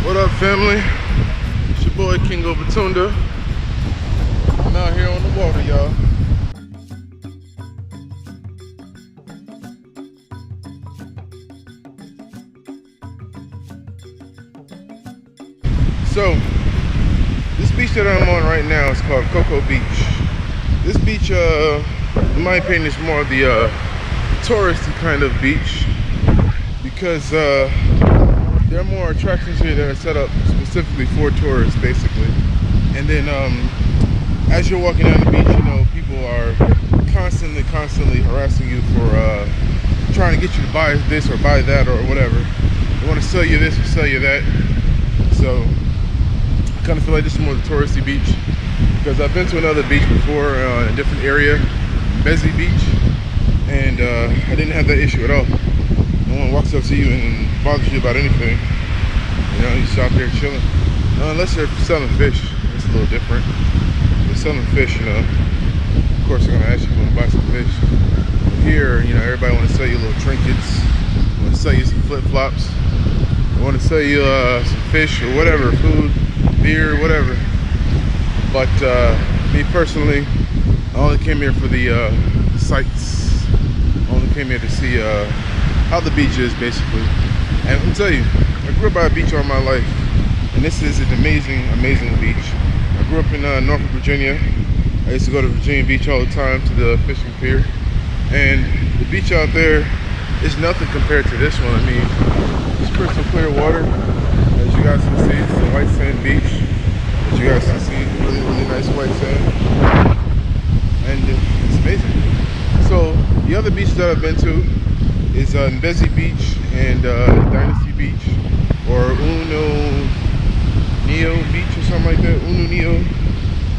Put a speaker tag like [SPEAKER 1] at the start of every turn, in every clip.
[SPEAKER 1] What up, family? It's your boy Kingo Batunda. I'm out here on the water, y'all. So, this beach that I'm on right now is called Cocoa Beach. This beach, in my opinion, is more of the touristy kind of beach because there are more attractions here that are set up specifically for tourists, basically. And then as you're walking down the beach, you know, people are constantly harassing you for trying to get you to buy this or buy that or whatever. They want to sell you this or sell you that. So I kind of feel like this is more the touristy beach because I've been to another beach before in a different area, Mbezi Beach, and I didn't have that issue at all. No one walks up to you and bothers you about anything. You know, you're just out there chilling. Unless they're selling fish, it's a little different. If they're selling fish, you know, of course they're gonna ask you if you want to buy some fish. But here, you know, everybody want to sell you little trinkets, want to sell you some flip-flops, they want to sell you some fish or whatever, food, beer, whatever. But me personally, I only came here for the sights. I only came here to see how the beach is, basically. And let me tell you, I grew up by a beach all my life, and this is an amazing beach. I grew up in Norfolk, Virginia. I used to go to Virginia Beach all the time to the fishing pier, and the beach out there is nothing compared to this one. I mean, it's crystal clear water, as you guys can see. It's a white sand beach, as you guys can see, really nice white sand, and it's amazing. So the other beaches that I've been to is Mbezi Beach and Dynasty Beach, or Uno Neo Beach or something like that. Uno Neo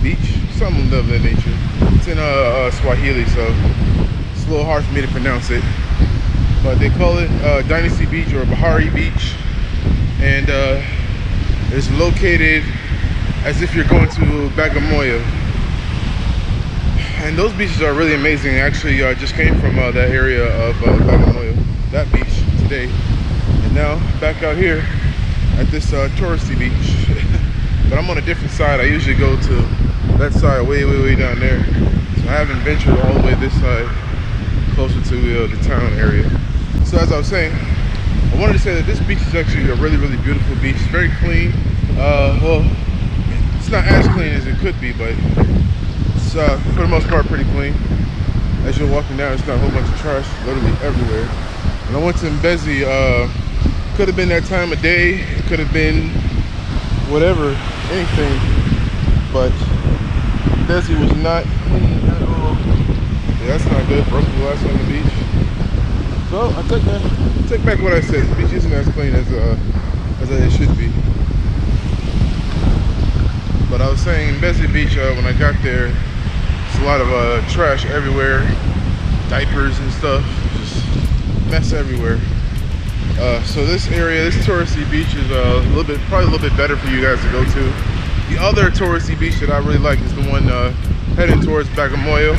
[SPEAKER 1] Beach, something of that nature. It's in Swahili, so it's a little hard for me to pronounce it. But they call it Dynasty Beach or Bahari Beach, and it's located as if you're going to Bagamoyo. And those beaches are really amazing. Actually, I just came from that area of Bagamoyo, that beach today. And now back out here at this touristy beach. But I'm on a different side. I usually go to that side way down there. So I haven't ventured all the way this side, closer to the town area. So as I was saying, I wanted to say that this beach is actually a really beautiful beach. It's very clean. Well, it's not as clean as it could be, but it's for the most part pretty clean. As you're walking down, it's not a whole bunch of trash literally everywhere. And I went to Mbezi, could have been that time of day, it could have been whatever, anything, but Mbezi was not clean at all. Yeah, that's not good. Broken glass on the beach. So I take back what I said. The beach isn't as clean as it should be. But I was saying, Mbezi Beach, when I got there, it's a lot of trash everywhere, diapers and stuff, just mess everywhere. So this area, this touristy beach is probably a little bit better for you guys to go to. The other touristy beach that I really like is the one heading towards Bagamoyo,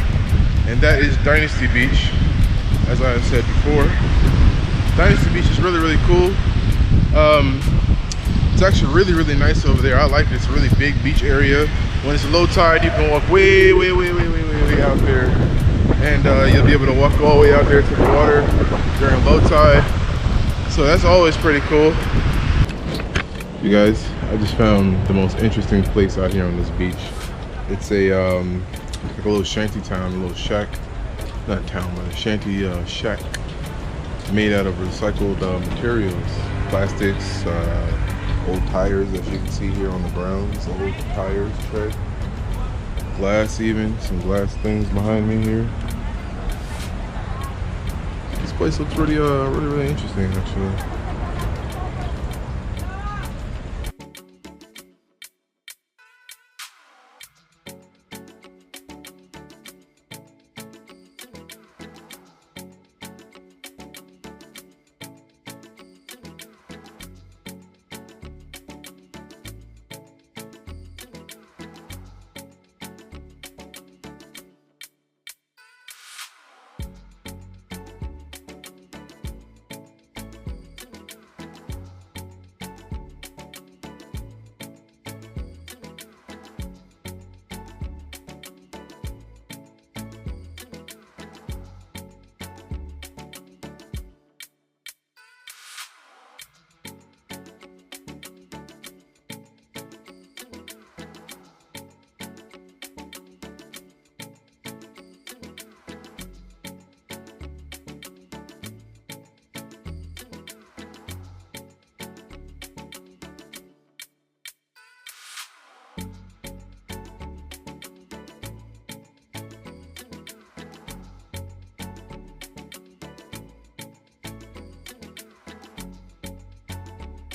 [SPEAKER 1] and that is Dynasty Beach, as I said before. Dynasty Beach is really cool. It's actually really nice over there. I like it. It's a really big beach area. When it's low tide, you can walk way out there, and you'll be able to walk all the way out there to the water during low tide. So that's always pretty cool. You guys, I just found the most interesting place out here on this beach. It's a like a little shanty town, a little shack, not town, but a shanty shack made out of recycled materials, plastics, old tires, as you can see here on the grounds, old tires, tread, glass, even some glass things behind me here. This place looks really interesting, actually.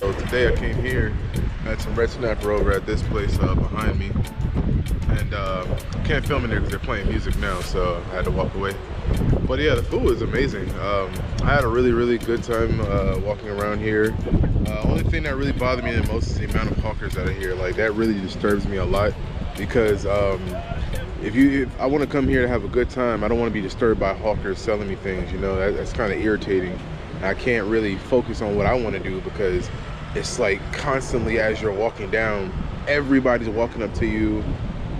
[SPEAKER 1] So today I came here, had some red snapper over at this place behind me, and can't film in there because they're playing music now, so I had to walk away. But yeah, the food was amazing. I had a really good time walking around here. Only thing that really bothered me the most is the amount of hawkers that are here. Like, that really disturbs me a lot, because if I want to come here to have a good time, I don't want to be disturbed by hawkers selling me things, you know. That's kind of irritating. I can't really focus on what I want to do, because it's like constantly as you're walking down, everybody's walking up to you.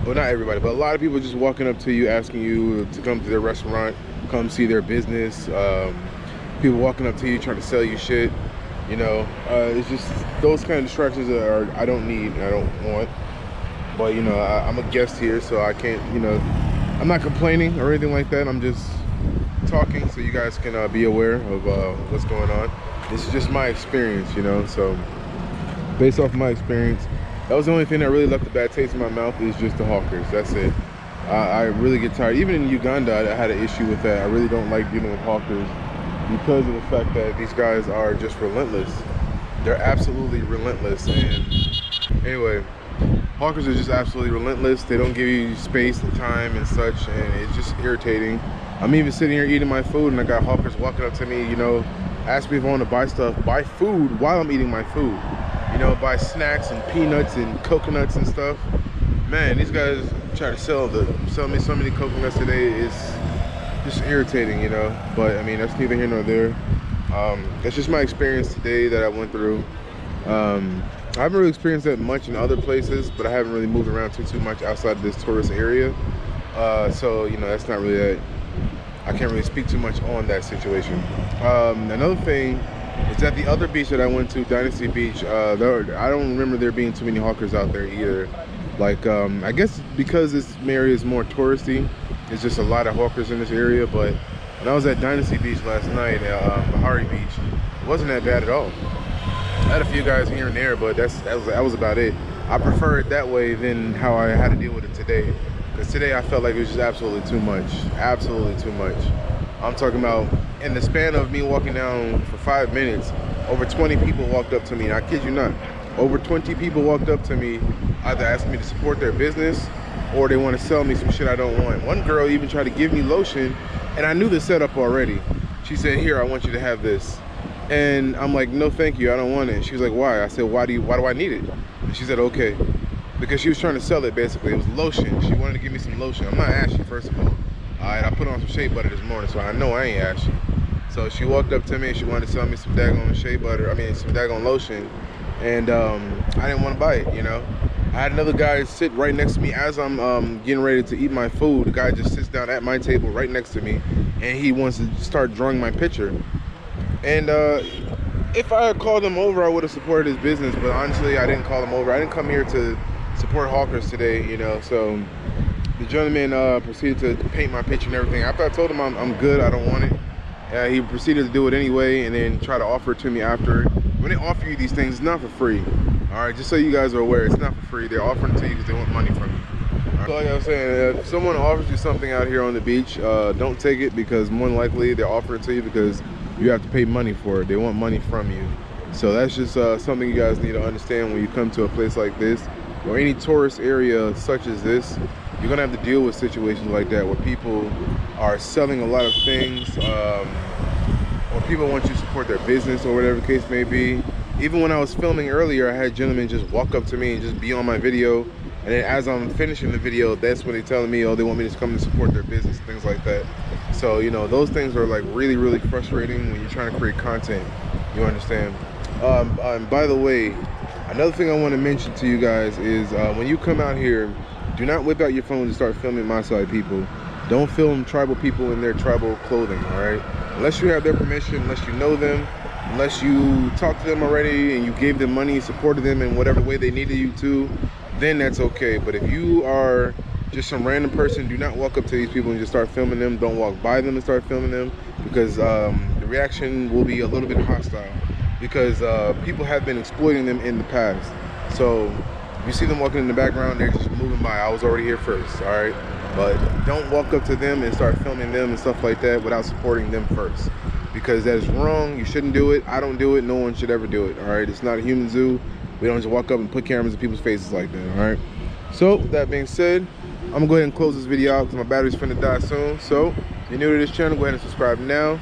[SPEAKER 1] Well, not everybody, but a lot of people just walking up to you, asking you to come to their restaurant, come see their business. People walking up to you trying to sell you shit, you know. It's just those kind of distractions that I don't need and I don't want. But, you know, I'm a guest here, so I can't, you know, I'm not complaining or anything like that. I'm just talking so you guys can be aware of what's going on. This is just my experience, you know. So based off my experience, that was the only thing that really left a bad taste in my mouth, is just the hawkers. That's it. I really get tired. Even in Uganda, I had an issue with that. I really don't like dealing with hawkers because of the fact that these guys are just relentless. They're absolutely relentless. And anyway, hawkers are just absolutely relentless. They don't give you space and time and such, and it's just irritating. I'm even sitting here eating my food, and I got hawkers walking up to me, you know, ask me if I want to buy food while I'm eating my food. You know, buy snacks and peanuts and coconuts and stuff. Man, these guys try to sell me so many coconuts today. Is just irritating, you know. But I mean, that's neither here nor there. That's just my experience today that I went through. I haven't really experienced that much in other places, but I haven't really moved around too much outside of this tourist area. So, you know, that's not really that. I can't really speak too much on that situation. Another thing is that the other beach that I went to, Dynasty Beach, I don't remember there being too many hawkers out there either. Like, I guess because this area is more touristy, there's just a lot of hawkers in this area. But when I was at Dynasty Beach last night, Bahari Beach, it wasn't that bad at all. I had a few guys here and there, but that was about it. I prefer it that way than how I had to deal with it today. Because today I felt like it was just absolutely too much. Absolutely too much. I'm talking about, in the span of me walking down for 5 minutes, over 20 people walked up to me. And I kid you not, over 20 people walked up to me, either asking me to support their business or they want to sell me some shit I don't want. One girl even tried to give me lotion, and I knew the setup already. She said, "Here, I want you to have this." And I'm like, "No, thank you, I don't want it." And she was like, "Why?" I said, why do I need it?" And she said, "Okay." Because she was trying to sell it, basically. It was lotion. She wanted to give me some lotion. I'm not ashy, first of all. I put on some shea butter this morning, so I know I ain't ashy. So she walked up to me and she wanted to sell me some daggone shea butter, some daggone lotion. And I didn't want to buy it, you know. I had another guy sit right next to me as I'm getting ready to eat my food. The guy just sits down at my table right next to me, and he wants to start drawing my picture. And if I had called him over, I would have supported his business, but honestly, I didn't call him over. I didn't come here to support hawkers today, you know. So the gentleman proceeded to paint my picture and everything. After I told him I'm good, I don't want it, he proceeded to do it anyway, and then try to offer it to me after. When they offer you these things, it's not for free. All right, just so you guys are aware, it's not for free. They're offering it to you because they want money from you. Right? So like I was saying, if someone offers you something out here on the beach, don't take it, because more than likely they're offering it to you because you have to pay money for it. They want money from you. So that's just something you guys need to understand when you come to a place like this, or any tourist area such as this. You're gonna have to deal with situations like that where people are selling a lot of things, or people want you to support their business or whatever the case may be. Even when I was filming earlier, I had gentlemen just walk up to me and just be on my video, and then as I'm finishing the video, that's when they're telling me, oh, they want me to come and support their business, things like that. So, you know, those things are like really frustrating when you're trying to create content, you understand. And by the way, another thing I want to mention to you guys is when you come out here, do not whip out your phone and start filming Maasai people. Don't film tribal people in their tribal clothing, all right? Unless you have their permission, unless you know them, unless you talked to them already and you gave them money, supported them in whatever way they needed you to, then that's okay. But if you are just some random person, do not walk up to these people and just start filming them. Don't walk by them and start filming them, because the reaction will be a little bit hostile, because people have been exploiting them in the past. So if you see them walking in the background, they're just moving by. I was already here first, all right? But don't walk up to them and start filming them and stuff like that without supporting them first. because that is wrong. You shouldn't do it. I don't do it. No one should ever do it. All right, it's not a human zoo. We don't just walk up and put cameras in people's faces like that. All right. So with that being said, I'm gonna go ahead and close this video out because my battery's finna die soon. So if you're new to this channel, go ahead and subscribe now.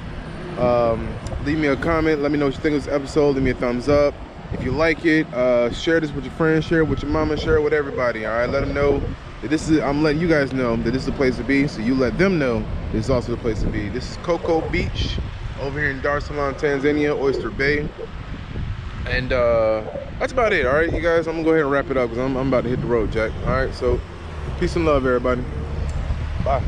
[SPEAKER 1] Leave me a comment. Let me know what you think of this episode. Leave me a thumbs up. If you like it, share this with your friends, share it with your mama, share it with everybody. All right, let them know that this is. I'm letting you guys know that this is the place to be. So you let them know this is also the place to be. This is Coco Beach over here in Dar es Salaam, Tanzania, Oyster Bay. And that's about it. All right, you guys. I'm gonna go ahead and wrap it up because I'm about to hit the road, Jack. All right, so peace and love, everybody. Bye.